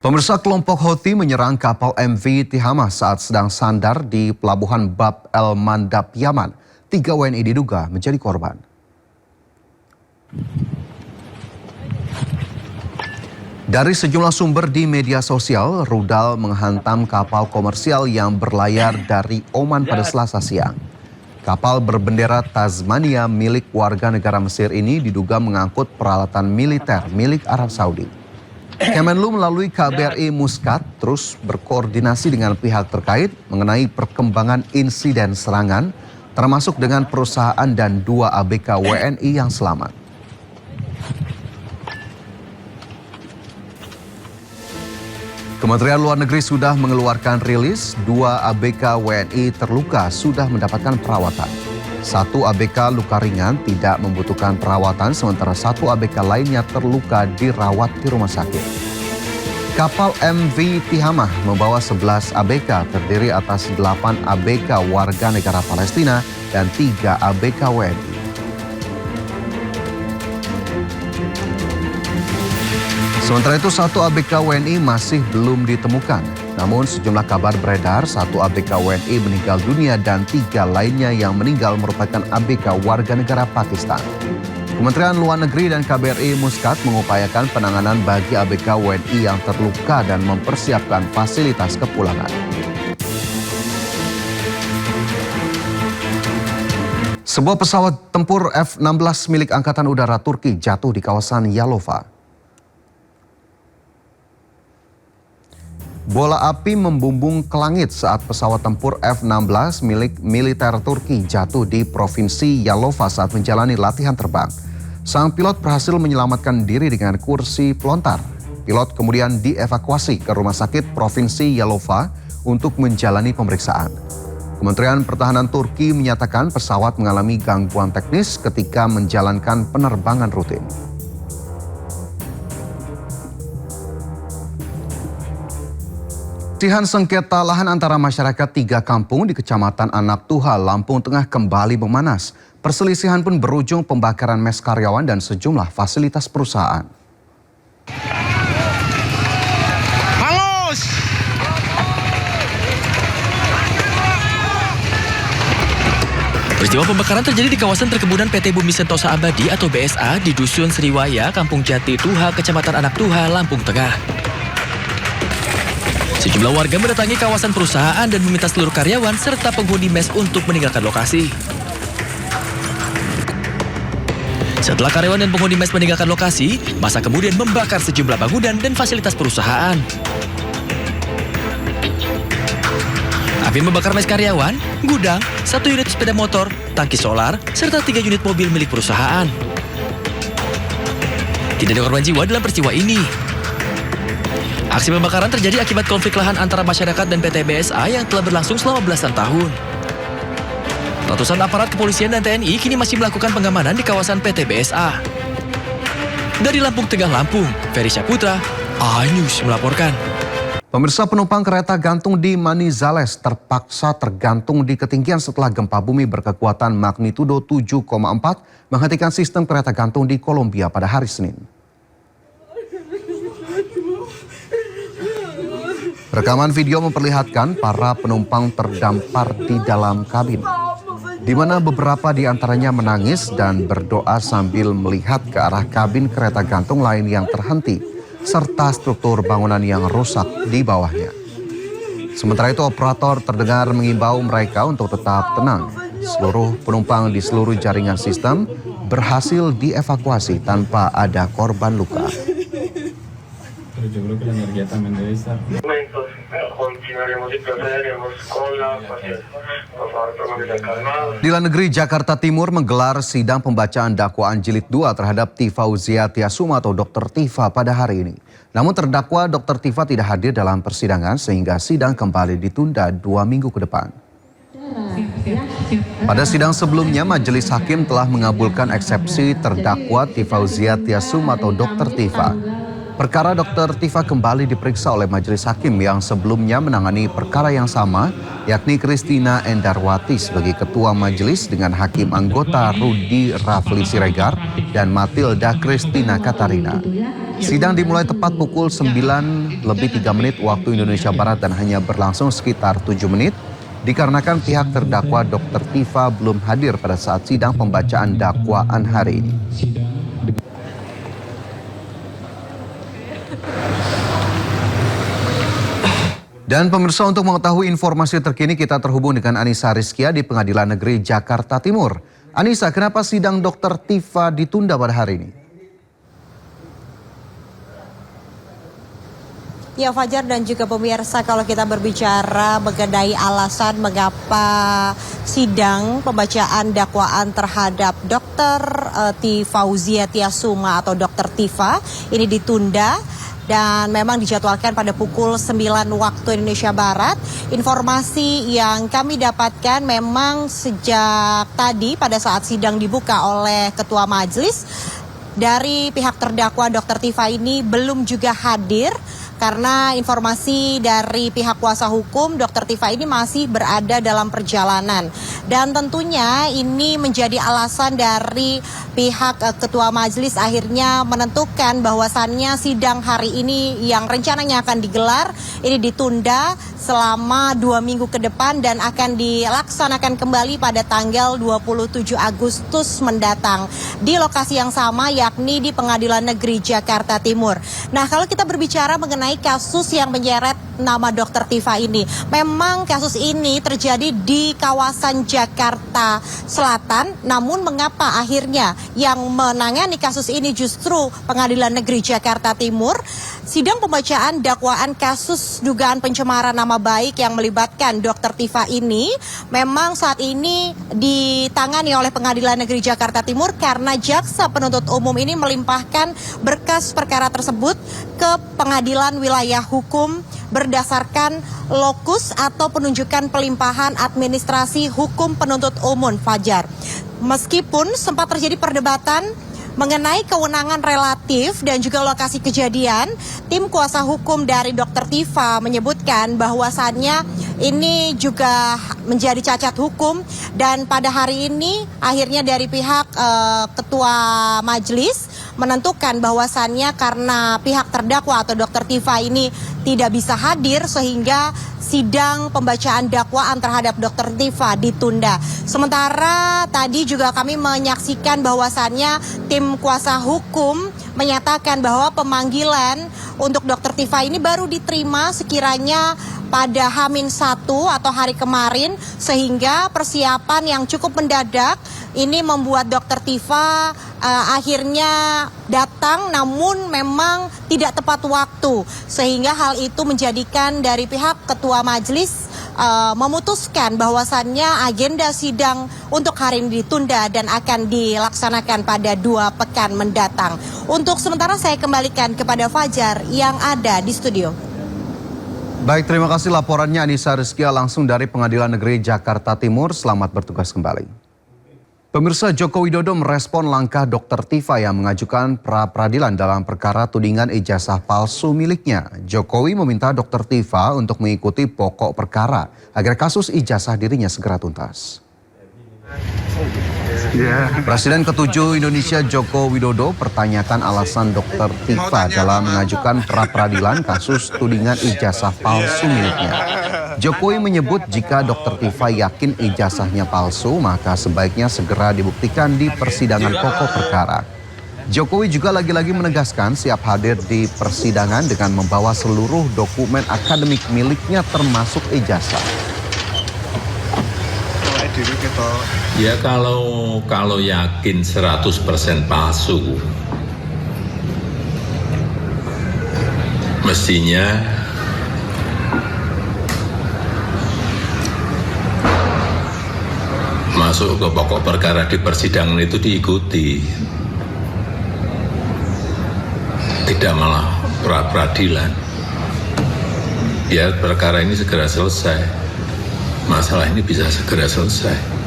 Pemirsa, kelompok Houthi menyerang kapal MV Tihamah saat sedang sandar di pelabuhan Bab El Mandab, Yaman. 3 WNI diduga menjadi korban. Dari sejumlah sumber di media sosial, rudal menghantam kapal komersial yang berlayar dari Oman pada Selasa siang. Kapal berbendera Tasmania milik warga negara Mesir ini diduga mengangkut peralatan militer milik Arab Saudi. Kemenlu melalui KBRI Muscat terus berkoordinasi dengan pihak terkait mengenai perkembangan insiden serangan, termasuk dengan perusahaan dan 2 ABK WNI yang selamat. Kementerian Luar Negeri sudah mengeluarkan rilis, 2 ABK WNI terluka sudah mendapatkan perawatan. 1 ABK luka ringan tidak membutuhkan perawatan, sementara 1 ABK lainnya terluka dirawat di rumah sakit. Kapal MV Tihamah membawa 11 ABK terdiri atas 8 ABK warga negara Palestina dan 3 ABK WNI. Sementara itu 1 ABK WNI masih belum ditemukan. Namun sejumlah kabar beredar 1 ABK WNI meninggal dunia dan 3 lainnya yang meninggal merupakan ABK warga negara Pakistan. Kementerian Luar Negeri dan KBRI Muscat mengupayakan penanganan bagi ABK WNI yang terluka dan mempersiapkan fasilitas kepulangan. Sebuah pesawat tempur F-16 milik Angkatan Udara Turki jatuh di kawasan Yalova. Bola api membumbung ke langit saat pesawat tempur F-16 milik militer Turki jatuh di Provinsi Yalova saat menjalani latihan terbang. Sang pilot berhasil menyelamatkan diri dengan kursi pelontar. Pilot kemudian dievakuasi ke Rumah Sakit Provinsi Yalova untuk menjalani pemeriksaan. Kementerian Pertahanan Turki menyatakan pesawat mengalami gangguan teknis ketika menjalankan penerbangan rutin. Perselisihan sengketa lahan antara masyarakat 3 kampung di Kecamatan Anak Tuha, Lampung Tengah kembali memanas. Perselisihan pun berujung pembakaran mes karyawan dan sejumlah fasilitas perusahaan. Halus! Peristiwa pembakaran terjadi di kawasan perkebunan PT Bumi Sentosa Abadi atau BSA di Dusun Sriwaya, Kampung Jati Tuha, Kecamatan Anak Tuha, Lampung Tengah. Sejumlah warga mendatangi kawasan perusahaan dan meminta seluruh karyawan serta penghuni mes untuk meninggalkan lokasi. Setelah karyawan dan penghuni mes meninggalkan lokasi, massa kemudian membakar sejumlah bangunan dan fasilitas perusahaan. Api membakar mes karyawan, gudang, 1 unit sepeda motor, tangki solar, serta 3 unit mobil milik perusahaan. Tidak ada korban jiwa dalam peristiwa ini. Aksi pembakaran terjadi akibat konflik lahan antara masyarakat dan PT BSA yang telah berlangsung selama belasan tahun. Ratusan aparat kepolisian dan TNI kini masih melakukan pengamanan di kawasan PT BSA. Dari Lampung Tengah, Lampung, Ferry Syaputra, A-News melaporkan. Pemirsa, penumpang kereta gantung di Manizales terpaksa tergantung di ketinggian setelah gempa bumi berkekuatan magnitudo 7,4 menghentikan sistem kereta gantung di Kolombia pada hari Senin. Rekaman video memperlihatkan para penumpang terdampar di dalam kabin, di mana beberapa di antaranya menangis dan berdoa sambil melihat ke arah kabin kereta gantung lain yang terhenti, serta struktur bangunan yang rusak di bawahnya. Sementara itu, operator terdengar mengimbau mereka untuk tetap tenang. Seluruh penumpang di seluruh jaringan sistem berhasil dievakuasi tanpa ada korban luka. Di luar negeri, Jakarta Timur menggelar sidang pembacaan dakwaan jilid 2 terhadap Tifauzia Tiasuma atau Dr. Tifa pada hari ini. Namun terdakwa Dr. Tifa tidak hadir dalam persidangan sehingga sidang kembali ditunda 2 minggu ke depan. Pada sidang sebelumnya, majelis hakim telah mengabulkan eksepsi terdakwa Tifauzia Tiasuma atau Dr. Tifa. Perkara Dr. Tifa kembali diperiksa oleh majelis hakim yang sebelumnya menangani perkara yang sama, yakni Christina Endarwati sebagai ketua majelis dengan hakim anggota Rudi Rafli Siregar dan Matilda Christina Katarina. Sidang dimulai tepat pukul 9:03 waktu Indonesia Barat dan hanya berlangsung sekitar 7 menit dikarenakan pihak terdakwa Dr. Tifa belum hadir pada saat sidang pembacaan dakwaan hari ini. Dan pemirsa, untuk mengetahui informasi terkini kita terhubung dengan Anissa Rizkia di Pengadilan Negeri Jakarta Timur. Anissa, kenapa sidang Dr. Tifa ditunda pada hari ini? Ya Fajar dan juga pemirsa, kalau kita berbicara mengenai alasan mengapa sidang pembacaan dakwaan terhadap Dr. Fauzia Tiasuma atau Dr. Tifa ini ditunda dan memang dijadwalkan pada pukul 9 waktu Indonesia Barat. Informasi yang kami dapatkan memang sejak tadi pada saat sidang dibuka oleh Ketua Majelis, dari pihak terdakwa Dr. Tifa ini belum juga hadir karena informasi dari pihak kuasa hukum Dr. Tifa ini masih berada dalam perjalanan. Dan tentunya ini menjadi alasan dari pihak Ketua Majelis akhirnya menentukan bahwasannya sidang hari ini yang rencananya akan digelar ini ditunda selama 2 minggu ke depan dan akan dilaksanakan kembali pada tanggal 27 Agustus mendatang di lokasi yang sama, yakni di Pengadilan Negeri Jakarta Timur. Nah, kalau kita berbicara mengenai kasus yang menyeret nama Dr. Tifa ini, memang kasus ini terjadi di kawasan Jakarta Selatan, namun mengapa akhirnya yang menangani kasus ini justru Pengadilan Negeri Jakarta Timur? Sidang pembacaan dakwaan kasus dugaan pencemaran nama baik yang melibatkan Dr. Tifa ini memang saat ini ditangani oleh Pengadilan Negeri Jakarta Timur karena jaksa penuntut umum ini melimpahkan berkas perkara tersebut ke Pengadilan Wilayah Hukum berdasarkan lokus atau penunjukan pelimpahan administrasi hukum penuntut umum, Fajar. Meskipun sempat terjadi perdebatan mengenai kewenangan relatif dan juga lokasi kejadian, tim kuasa hukum dari Dr. Tifa menyebutkan bahwasannya ini juga menjadi cacat hukum dan pada hari ini akhirnya dari pihak Ketua Majelis menentukan bahwasannya karena pihak terdakwa atau Dr. Tifa ini tidak bisa hadir sehingga sidang pembacaan dakwaan terhadap Dr. Tifa ditunda. Sementara tadi juga kami menyaksikan bahwasannya tim kuasa hukum menyatakan bahwa pemanggilan untuk Dr. Tifa ini baru diterima sekiranya pada H-1 atau hari kemarin, sehingga persiapan yang cukup mendadak ini membuat Dr. Tifa akhirnya datang namun memang tidak tepat waktu, sehingga hal itu menjadikan dari pihak Ketua Majelis memutuskan bahwasannya agenda sidang untuk hari ini ditunda dan akan dilaksanakan pada 2 pekan mendatang. Untuk sementara saya kembalikan kepada Fajar yang ada di studio. Baik, terima kasih laporannya Anissa Rizkia langsung dari Pengadilan Negeri Jakarta Timur. Selamat bertugas kembali. Pemirsa, Joko Widodo merespon langkah Dr. Tifa yang mengajukan pra-peradilan dalam perkara tudingan ijazah palsu miliknya. Jokowi meminta Dr. Tifa untuk mengikuti pokok perkara agar kasus ijazah dirinya segera tuntas. Presiden ke-7 Indonesia Joko Widodo pertanyakan alasan Dr. Tifa dalam mengajukan pra-peradilan kasus tudingan ijazah palsu miliknya. Jokowi menyebut jika Dr. Tifa yakin ijazahnya palsu, maka sebaiknya segera dibuktikan di persidangan pokok perkara. Jokowi juga lagi-lagi menegaskan siap hadir di persidangan dengan membawa seluruh dokumen akademik miliknya termasuk ijazah. Ya kalau yakin 100% palsu, mestinya masuk ke pokok perkara di persidangan itu diikuti, tidak malah pra-peradilan. Biar perkara ini segera selesai, masalah ini bisa segera selesai.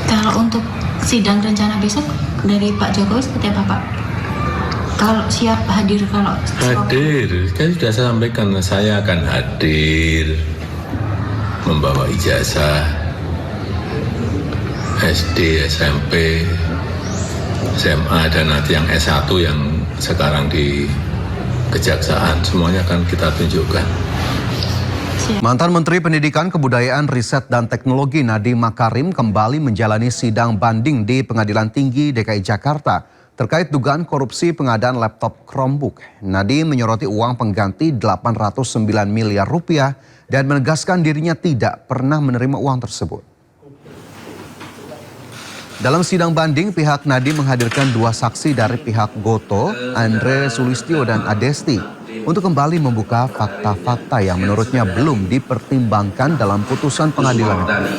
Kalau untuk sidang rencana besok dari Pak Jokowi seperti apa, Pak? Kalau siap hadir kalau Hadir, kan sudah saya sampaikan saya akan hadir membawa ijazah SD, SMP, SMA dan nanti yang S1 yang sekarang di Kejaksaan semuanya akan kita tunjukkan. Mantan Menteri Pendidikan, Kebudayaan, Riset, dan Teknologi Nadiem Makarim kembali menjalani sidang banding di Pengadilan Tinggi DKI Jakarta terkait dugaan korupsi pengadaan laptop Chromebook. Nadiem menyoroti uang pengganti 809 miliar rupiah dan menegaskan dirinya tidak pernah menerima uang tersebut. Dalam sidang banding, pihak Nadiem menghadirkan dua saksi dari pihak Gotoh, Andre Sulistyo dan Adesti, untuk kembali membuka fakta-fakta yang menurutnya belum dipertimbangkan dalam putusan pengadilan negeri.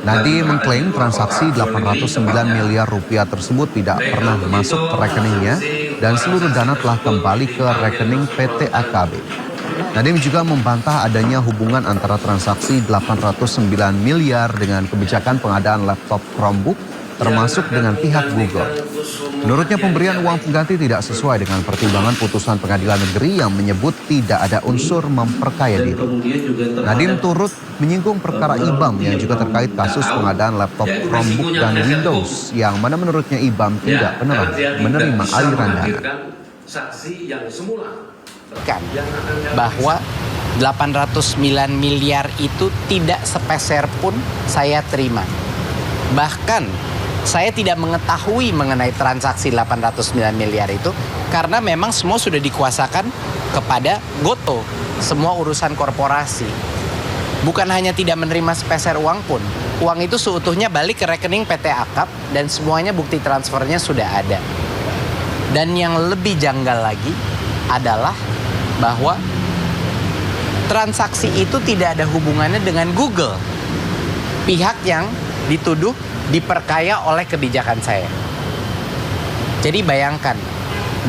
Nadiem mengklaim transaksi 809 miliar rupiah tersebut tidak pernah masuk ke rekeningnya dan seluruh dana telah kembali ke rekening PT AKB. Nadiem juga membantah adanya hubungan antara transaksi 809 miliar dengan kebijakan pengadaan laptop Chromebook termasuk dengan pihak Google. Menurutnya pemberian uang pengganti tidak sesuai dengan pertimbangan putusan pengadilan negeri yang menyebut tidak ada unsur memperkaya diri. Nadiem turut menyinggung perkara IBAM yang juga terkait kasus pengadaan laptop Chromebook dan Windows yang mana menurutnya IBAM tidak pernah menerima aliran dana. Bahwa 809 miliar itu tidak sepeser pun saya terima. Bahkan saya tidak mengetahui mengenai transaksi 809 miliar itu karena memang semua sudah dikuasakan kepada Gotoh, semua urusan korporasi. Bukan hanya tidak menerima sepeser uang pun, uang itu seutuhnya balik ke rekening PT AKAB dan semuanya bukti transfernya sudah ada. Dan yang lebih janggal lagi adalah bahwa transaksi itu tidak ada hubungannya dengan Google, pihak yang dituduh diperkaya oleh kebijakan saya. Jadi bayangkan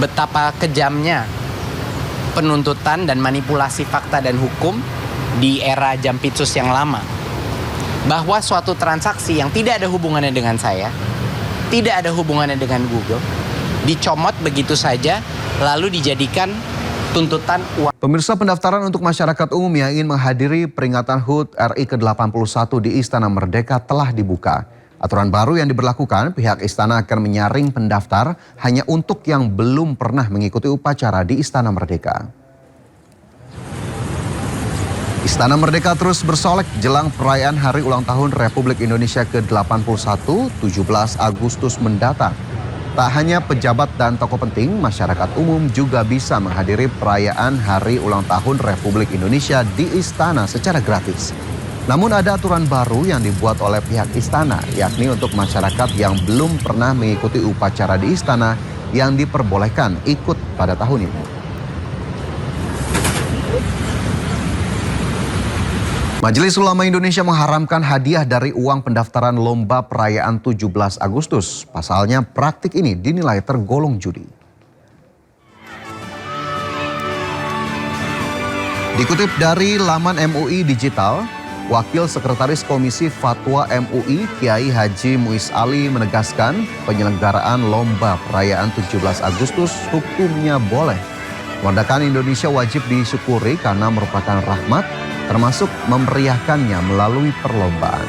betapa kejamnya penuntutan dan manipulasi fakta dan hukum di era Jampitsus yang lama. Bahwa suatu transaksi yang tidak ada hubungannya dengan saya, tidak ada hubungannya dengan Google, dicomot begitu saja lalu dijadikan tuntutan uang. Pemirsa, pendaftaran untuk masyarakat umum yang ingin menghadiri peringatan HUT RI ke-81 di Istana Merdeka telah dibuka. Aturan baru yang diberlakukan, pihak istana akan menyaring pendaftar hanya untuk yang belum pernah mengikuti upacara di Istana Merdeka. Istana Merdeka terus bersolek jelang perayaan Hari Ulang Tahun Republik Indonesia ke-81, 17 Agustus mendatang. Tak hanya pejabat dan tokoh penting, masyarakat umum juga bisa menghadiri perayaan Hari Ulang Tahun Republik Indonesia di Istana secara gratis. Namun ada aturan baru yang dibuat oleh pihak istana, yakni untuk masyarakat yang belum pernah mengikuti upacara di istana yang diperbolehkan ikut pada tahun ini. Majelis Ulama Indonesia mengharamkan hadiah dari uang pendaftaran lomba perayaan 17 Agustus. Pasalnya praktik ini dinilai tergolong judi. Dikutip dari laman MUI Digital, Wakil Sekretaris Komisi Fatwa MUI Kiai Haji Muiz Ali menegaskan penyelenggaraan lomba perayaan 17 Agustus hukumnya boleh. Kemerdekaan Indonesia wajib disyukuri karena merupakan rahmat, termasuk memeriahkannya melalui perlombaan.